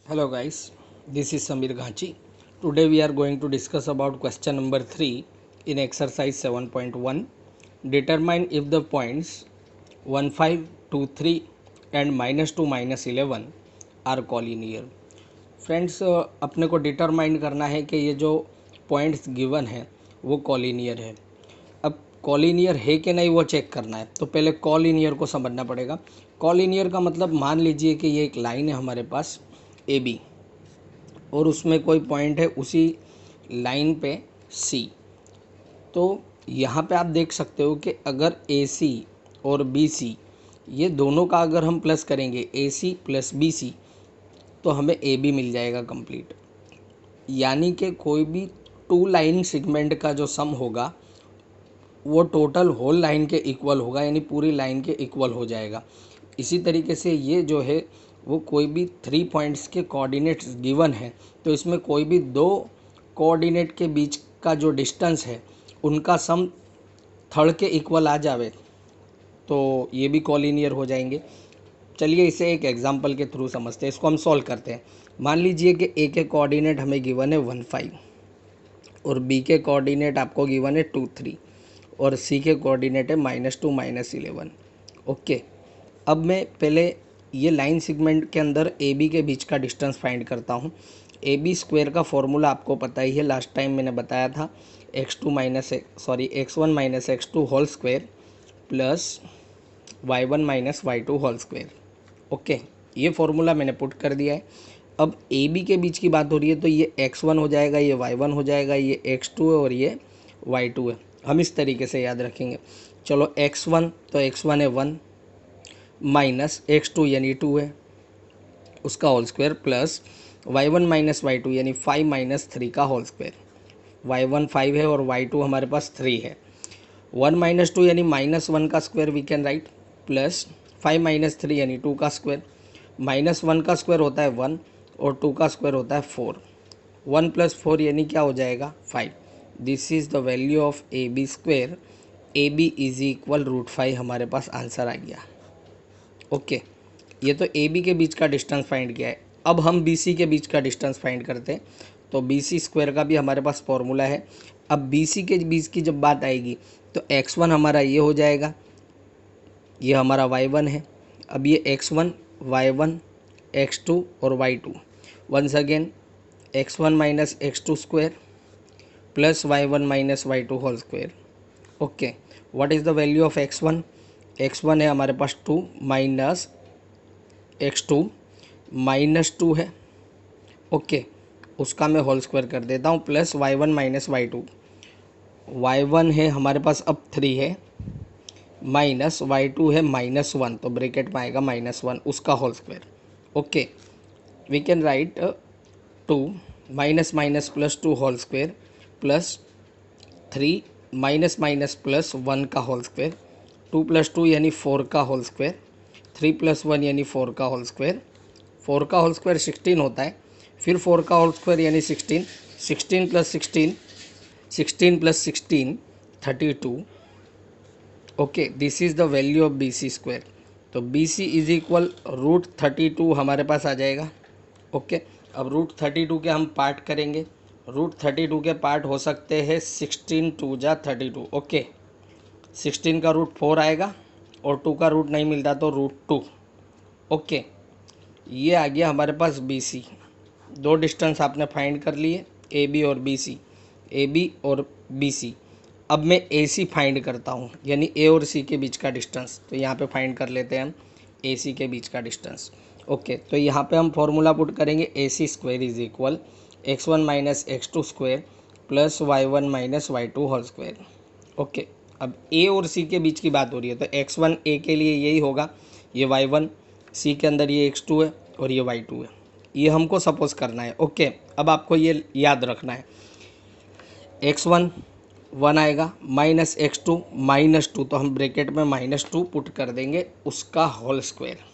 Hello guys, this is Samir Ghachi. Today we are going to discuss about question number 3 in exercise 7.1. Determine if the points 1, 5, 2, 3 and -2, -11 are collinear. Friends अपने को determine करना है कि ये जो points given है वो collinear है। अब कॉलिनियर है कि नहीं वो चेक करना है, तो पहले कॉलिनियर को समझना पड़ेगा। कॉलिनियर का मतलब मान लीजिए कि ये एक लाइन है हमारे पास ए बी और उसमें कोई पॉइंट है उसी लाइन पे सी। तो यहाँ पे आप देख सकते हो कि अगर ए सी और बी सी ये दोनों का अगर हम प्लस करेंगे ए सी प्लस बी सी तो हमें ए बी मिल जाएगा कंप्लीट। यानी कि कोई भी टू लाइन सेगमेंट का जो सम होगा वो टोटल होल लाइन के इक्वल होगा, यानी पूरी लाइन के इक्वल हो जाएगा। इसी तरीके से ये जो है वो कोई भी 3 पॉइंट्स के कोऑर्डिनेट्स गिवन है तो इसमें कोई भी 2 कोऑर्डिनेट के बीच का जो डिस्टेंस है उनका सम थर्ड के इक्वल आ जावे तो ये भी कॉलिनियर हो जाएंगे। चलिए इसे एक एग्जांपल के थ्रू समझते हैं, इसको हम सॉल्व करते हैं। मान लीजिए कि ए के कोऑर्डिनेट हमें गिवन है 1, 5 और बी के कोऑर्डिनेट आपको गिवन है 2, 3 और सी के कोऑर्डिनेट है -2, -11। ओके, अब मैं पहले ये लाइन सेगमेंट के अंदर ए बी के बीच का डिस्टेंस फाइंड करता हूँ। ए बी स्क्वायर का फॉर्मूला आपको पता ही है, लास्ट टाइम मैंने बताया था x1 minus x2 whole square plus y1 minus y2 whole square. Okay, ये फॉर्मूला मैंने पुट कर दिया है। अब ए बी के बीच की बात हो रही है तो ये x1 हो जाएगा, ये y1 हो जाएगा, ये x2 है और ये y2 है। हम इस तरीके से याद रखेंगे। चलो x1 तो x1 है 1 माइनस x2 यानी 2 है उसका whole square plus y1 minus y2 यानी 5 माइनस 3 का होल स्क्वायर। y1 5 है और y2 हमारे पास 3 है। 1 माइनस 2 यानी -1 का square we can write plus 5 minus 3 यानी 2 का स्क्वायर। -1 का स्क्वायर होता है 1 और 2 का स्क्वायर होता है 4। 1 प्लस 4 यानी क्या हो जाएगा 5। This is the value of A B square. A B is equal √5 हमारे पास आंसर आ गया। ओके, ये तो ए बी के बीच का डिस्टेंस फाइंड किया है। अब हम बी सी के बीच का डिस्टेंस फाइंड करते हैं तो बी सी स्क्वायर का भी हमारे पास फॉर्मूला है। अब बी सी के बीच की जब बात आएगी तो x1 हमारा ये हो जाएगा, ये हमारा y1 है। अब ये x1 y1 x2 और y2 once again x1 minus x2 square plus y1 minus y2 whole square. Okay, what is the value of x1? x1 है हमारे पास 2 माइनस x2 -2 है। ओके, उसका मैं होल स्क्वायर कर देता हूँ plus y1 minus y2। y1 है हमारे पास अब 3 है माइनस y2 है -1 तो ब्रैकेट में आएगा -1 उसका whole square. Okay, we can write 2 minus minus plus 2 whole square plus 3 minus minus plus 1 का होल स्क्वायर। 2 प्लस 2 यानी 4 का होल स्क्वायर, 3 प्लस 1 यानी 4 का होल स्क्वायर। 4 का होल स्क्वायर 16 होता है, फिर 4 का होल स्क्वायर यानी 16, 16 plus 16, 16 plus 16 32। Okay, this is the value of B C square. तो बी सी इज इक्वल √32 हमारे पास आ जाएगा। ओके, अब √32 के हम पार्ट करेंगे। √32 के पार्ट हो सकते हैं 16 2 जा 32। ओके, 16 का √4 आएगा और 2 का रूट नहीं मिलता तो √2। ओके, ये आ गया हमारे पास बी सी। दो डिस्टेंस आपने फाइंड कर लिए, ए बी और बी सी, ए बी और बी सी। अब मैं ए सी फाइंड करता हूँ, यानी ए और सी के बीच का डिस्टेंस। तो यहाँ पे फाइंड कर लेते हैं हम ए सी के बीच का डिस्टेंस। ओके, तो यहाँ पे हम फॉर्मूला पुट करेंगे A C square is equal x1 minus x2 square plus y1 minus y2 whole square. Okay, अब ए और सी के बीच की बात हो रही है तो x1 ए के लिए यही होगा, ये y1, सी के अंदर ये x2 है और ये y2 है। ये हमको सपोज करना है। ओके, अब आपको ये याद रखना है, x1 1 आएगा माइनस x2 -2 तो हम ब्रैकेट में -2 पुट कर देंगे उसका whole square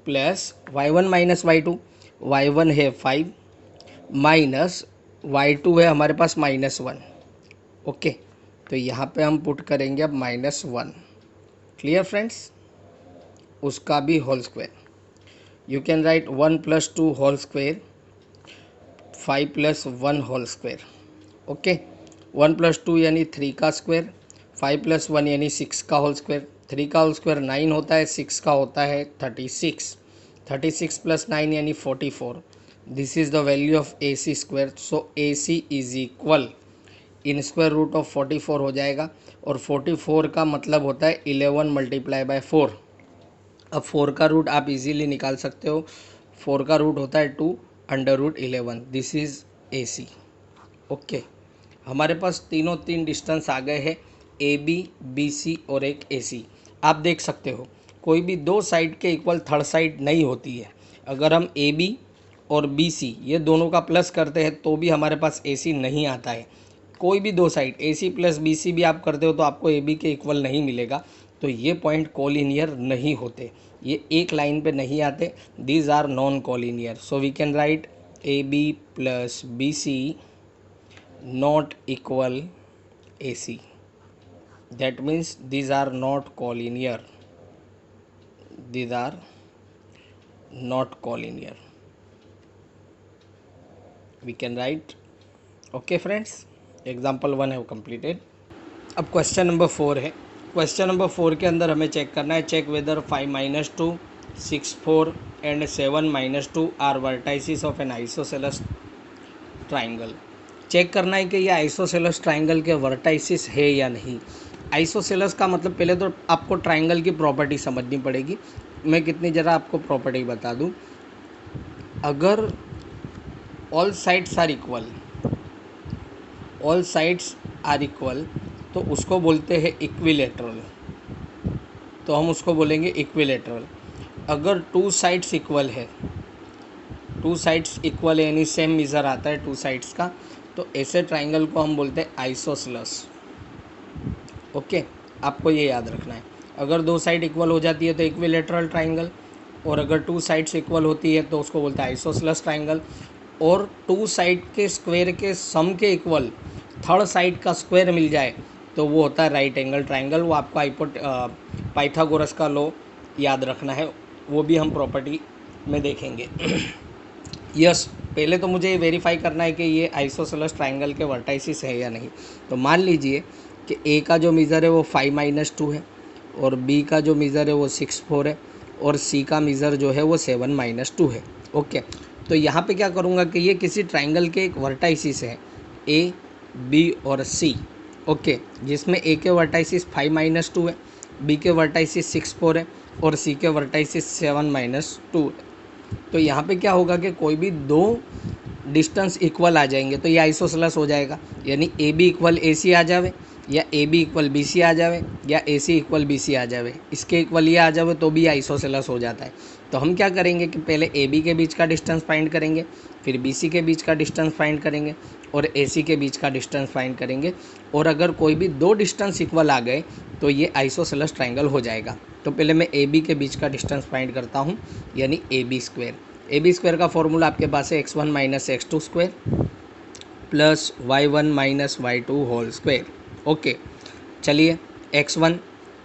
plus y1 minus y2, y1 है 5 माइनस y2 है हमारे पास -1। ओके, तो यहाँ पे हम पुट करेंगे अब -1। क्लियर फ्रेंड्स, उसका भी whole square. You can write 1 + 2 whole square 5 plus 1 whole square. Okay, 1 plus 2 यानी 3 का स्क्वायर, 5 प्लस 1 यानी 6 का होल स्क्वायर। 3 का होल स्क्वायर 9 होता है, 6 का होता है 36। 36 प्लस 9 यानी 44। This is the value of A C square. So A C is equal in square root of 44 हो जाएगा, और 44 का मतलब होता है 11 मल्टीप्लाई बाय 4। अब 4 का रूट आप इजीली निकाल सकते हो, 4 का रूट होता है 2 under root 11। This is A C. Okay, हमारे पास तीन डिस्टेंस आ गए हैं, ए बी, बी सी और एक ए सी। आप देख सकते हो कोई भी दो साइड के इक्वल थर्ड साइड नहीं होती है। अगर हम ए बी और बी सी ये दोनों का प्लस करते हैं तो भी हमारे पास ए सी नहीं आता है। कोई भी दो साइड ए सी प्लस बी सी भी आप करते हो तो आपको ए बी के इक्वल नहीं मिलेगा। तो ये पॉइंट कोलिनियर नहीं होते, ये एक लाइन पे नहीं आते। These are non collinear. So we can write A B plus B C not equal AC. That means these are not collinear. These are not collinear. We can write. Okay friends, example 1 have completed. अब question number 4 है। Question number 4 के अंदर हमें check करना है, check whether 5 - 2, 6 4 and 7 - 2 are vertices of an isosceles triangle. Check करना है कि ये आइसोसेलेस ट्राइंगल के वर्टाइसिस है या नहीं। आइसोसेलेस का मतलब पहले तो आपको ट्राइंगल की प्रॉपर्टी समझनी पड़ेगी। मैं कितनी ज़रा आपको प्रॉपर्टी बता दूं। अगर all sides are equal, all sides are equal तो उसको बोलते हैं इक्विलेटरल। तो हम उसको बोलेंगे इक्विलेटरल। अगर टू साइड्स इक्वल है, टू साइड्स इक्वल है यानी सेम मेजर आता है टू साइड्स का, तो ऐसे ट्राइंगल को हम बोलते हैं आइसोसेलेस। ओके, आपको ये याद रखना है। अगर दो साइड इक्वल हो जाती है तो इक्विलेटरल ट्राइंगल, और अगर टू साइड्स इक्वल होती है तो उसको बोलते हैं आइसोसेलेस ट्राइंगल। और टू साइड के स्क्वायर के सम के इक्वल थर्ड साइड का स्क्वायर मिल जाए तो वो होता है राइट एंगल ट्राइंगल। वो आपको पाइथागोरस का लॉ याद रखना है, वो भी हम प्रॉपर्टी में देखेंगे। यस, पहले तो मुझे वेरीफाई करना है कि ये आइसोसेलेस ट्राइंगल के वर्टाइसिस है या नहीं। तो मान लीजिए कि ए का जो मेज़र है वो 5 - 2 है, और बी का जो मेज़र है वो 6 4 है, और सी का मेज़र जो है वो 7 - 2 है। ओके, तो यहाँ पे क्या करूँगा कि ये किसी ट्राइंगल के एक वर्टाइसिस है, ए बी और सी। ओके, जिसमें ए के वर्टाइसिस 5 - 2 है, बी के वर्टाइसिस 6 4 है, और सी के वर्टाइसिस 7 - 2 है। तो यहाँ पे क्या होगा कि कोई भी दो डिस्टेंस इक्वल आ जाएंगे तो ये आइसोसेलेस हो जाएगा। यानी ए बी इक्वल ए सी आ जावे, या A B equal B C आ जावे, या ए सी इक्वल बी सी आ जावे, इसके इक्वल ये आ जावे तो भी आइसोसेलेस हो जाता है। तो हम क्या करेंगे कि पहले ए बी के बीच का डिस्टेंस फाइंड करेंगे, फिर बी सी के बीच का डिस्टेंस फाइंड करेंगे, और ए सी के बीच का डिस्टेंस फाइंड करेंगे। और अगर कोई भी दो डिस्टेंस इक्वल आ गए तो ये आइसोसेलेस ट्राइंगल हो जाएगा। तो पहले मैं ए बी के बीच का डिस्टेंस फाइंड करता हूँ, यानी A B square. A B square का फॉर्मूला आपके पास है x1 - x2 square plus y1 - y2 whole square. Okay, चलिए x1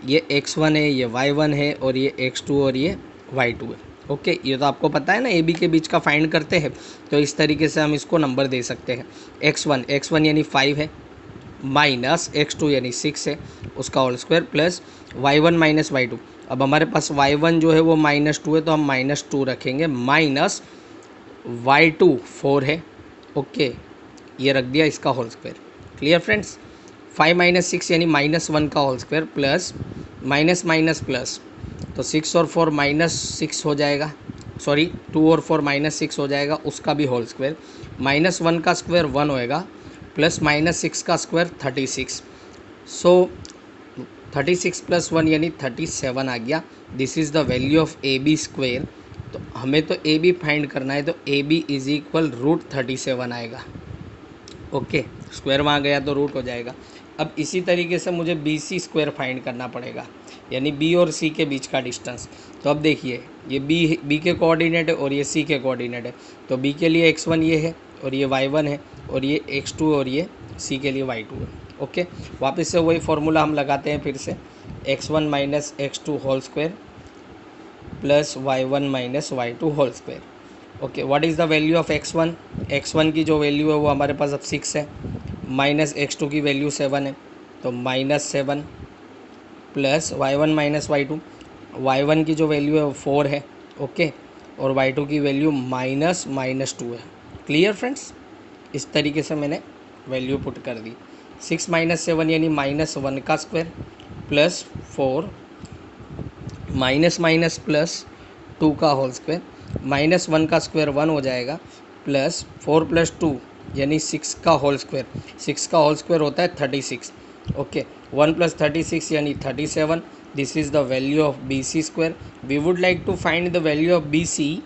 ये x1 है, ये y1 है, और ये x2 और ये y2 है। ओके, ये तो आपको पता है ना, ए बी के बीच का फाइंड करते हैं तो इस तरीके से हम इसको नंबर दे सकते हैं। x1 यानी 5 है, माइनस x2 यानी 6 है, उसका whole square, plus y1 - y2। अब हमारे पास y1 जो है वो -2 है तो हम -2 रखेंगे, माइनस y2 4 है। ओके, ये रख दिया इसका होल स्क्वायर। क्लियर फ्रेंड्स, 5 - 6 यानी -1 का whole square, plus minus minus plus, तो 6 और 4 -6 हो जाएगा, सॉरी 2 और 4 -6 हो जाएगा, उसका भी होल स्क्वायर। -1 का स्क्वायर 1 होएगा, प्लस -6 का स्क्वायर 36। सो 36 + 1 यानी 37 आ गया। This is the value of A B square. तो हमें तो ए बी फाइंड करना है, तो ए बी इज इक्वल √37 आएगा। ओके, स्क्वायर वहाँ गया तो रूट हो जाएगा। अब इसी तरीके से मुझे बी सी स्क्वायर फाइंड करना पड़ेगा, यानी बी और सी के बीच का डिस्टेंस। तो अब देखिए, ये बी के कोऑर्डिनेट है और ये सी के कोऑर्डिनेट है। तो बी के लिए x1 ये है, और ये y1 है, और ये x2 और ये सी के लिए y2 है। ओके, वापस से वही फॉर्मूला हम लगाते हैं फिर से, x1 - x2 whole square plus y1 - y2 whole square. Okay, what is the value of x1? x1 की जो वैल्यू है वो हमारे पास अब 6 है, माइनस x2 की वैल्यू 7 है, तो -7 plus y1 minus y2, y1 की जो वैल्यू है वो 4 है, ओके, और y2 की वैल्यू -2 है। Clear friends? इस तरीके से मैंने वैल्यू पुट कर दी। 6 - 7 यानी -1 का square plus 4 minus minus plus 2 का होल स्क्वायर, -1 का स्क्वायर 1 हो जाएगा, प्लस 4 + 2 यानी 6 का होल स्क्वायर। 6 का होल स्क्वायर होता है 36, ओके। 1 + 36 यानी 37। This is the value of BC square. We would like to find the value of BC,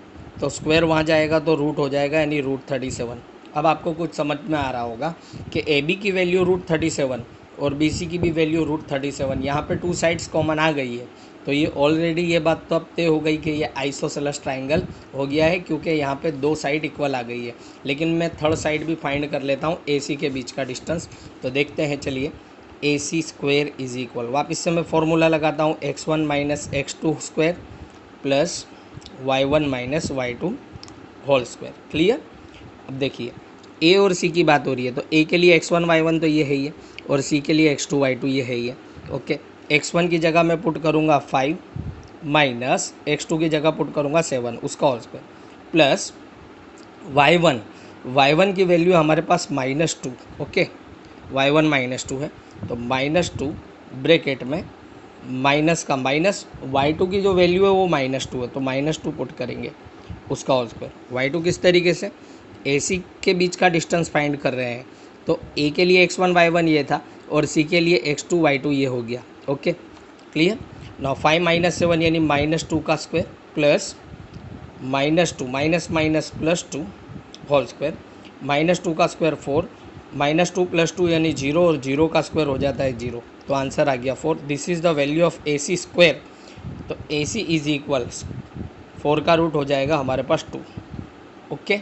तो स्क्वायर वहाँ जाएगा तो रूट हो जाएगा यानी √37। अब आपको कुछ समझ में आ रहा होगा कि AB की वैल्यू √37 और BC की भी वैल्यू √37। यहाँ पे 2 साइड्स कॉमन आ गई है, तो ये ऑलरेडी ये बात तो अब तय हो गई कि ये आइसोसेलेस ट्राइंगल हो गया है, क्योंकि यहाँ पे 2 साइड इक्वल आ गई है। लेकिन मैं थर्ड साइड भी फाइंड कर लेता हूँ, AC के बीच का डिस्टेंस। तो देखते हैं, चलिए। AC स्क्वायर इज इक्वल, वापस से मैं फॉर्मूला लगाता हूँ, x1 - x2 square plus y1 - y2 whole square. Clear? अब देखिए, A और C की बात हो रही है, तो A के लिए x1 y1 तो ये है ही है, और C के लिए x2 y2 ये है ही है, ओके। x1 की जगह मैं पुट करूँगा 5 माइनस x2 की जगह पुट करूँगा 7, उसका होल स्क्वायर, प्लस y1 की वैल्यू हमारे पास -2, ओके। y1 -2 है, तो -2 ब्रैकेट में माइनस का माइनस, y2 की जो वैल्यू है वो -2 है, तो -2 पुट करेंगे, उसका होल स्क्वायर। y2 किस तरीके से, AC के बीच का डिस्टेंस फाइंड कर रहे हैं, तो A के लिए x1 y1 ये था, और C के लिए x2 y2 ये हो गया, ओके। क्लियर? नाउ 5 - 7 यानी -2 का square plus -2 minus minus +2 whole square, -2 का स्क्वायर 4, -2 + 2 यानी 0, और 0 का स्क्वायर हो जाता है 0, तो आंसर आ गया 4। This is the value of AC square. तो AC इज इक्वल्स 4 का रूट हो जाएगा हमारे पास 2, ओके।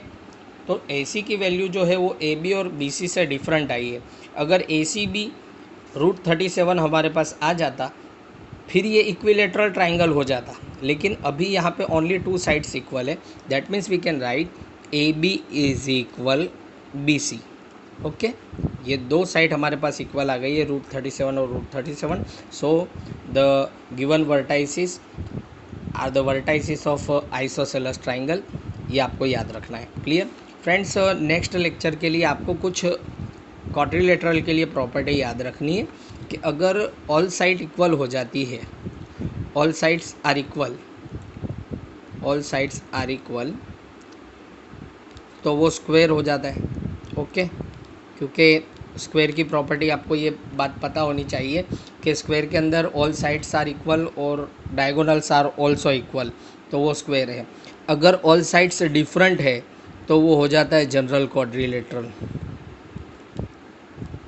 तो AC की वैल्यू जो है वो AB और BC से डिफरेंट आई है। अगर ACB √37 हमारे पास आ जाता, फिर ये इक्विलेटरल ट्राइंगल हो जाता, लेकिन अभी यहाँ पे ओनली 2 साइड्स इक्वल है। That means we can write AB is equal BC, okay. ये 2 साइड हमारे पास इक्वल आ गई है, √37 और √37। So the given vertices are the vertices of isosceles triangle, ये आपको याद रखना है। Clear friends? नेक्स्ट लेक्चर के लिए आपको कुछ क्वाड्रिलेटरल के लिए प्रॉपर्टी याद रखनी है कि अगर ऑल साइड इक्वल हो जाती है, all sides are equal, all sides are equal, तो वो स्क्वायर हो जाता है, ओके। क्योंकि स्क्वायर की प्रॉपर्टी आपको ये बात पता होनी चाहिए कि स्क्वायर के अंदर ऑल साइड्स आर इक्वल और डायगोनल्स आर ऑल्सो इक्वल, तो वो स्क्वायर है। अगर ऑल साइड्स डिफरेंट है तो वो हो जाता है जनरल क्वाड्रिलेटरल।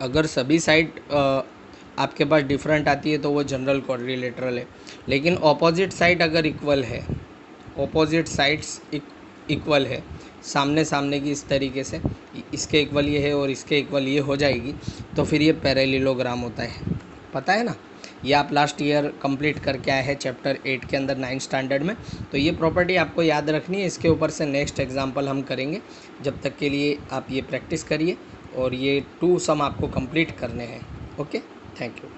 अगर सभी साइड आपके पास डिफरेंट आती है तो वो जनरल क्वाड्रिलेटरल है। लेकिन ऑपोजिट साइड अगर इक्वल है, ऑपोजिट साइड्स इक्वल है, सामने सामने की इस तरीके से, इसके इक्वल ये है और इसके इक्वल ये हो जाएगी, तो फिर ये पैरेललोग्राम होता है। पता है ना? ये आप लास्ट ईयर कंप्लीट करके आए हैं चैप्टर 8 के अंदर 9th स्टैंडर्ड में, तो ये प्रॉपर्टी आपको याद रखनी है। इसके ऊपर से नेक्स्ट एग्जाम्पल हम करेंगे। जब तक के लिए आप ये प्रैक्टिस करिए, और ये 2 सम आपको कंप्लीट करने हैं, ओके। Thank you.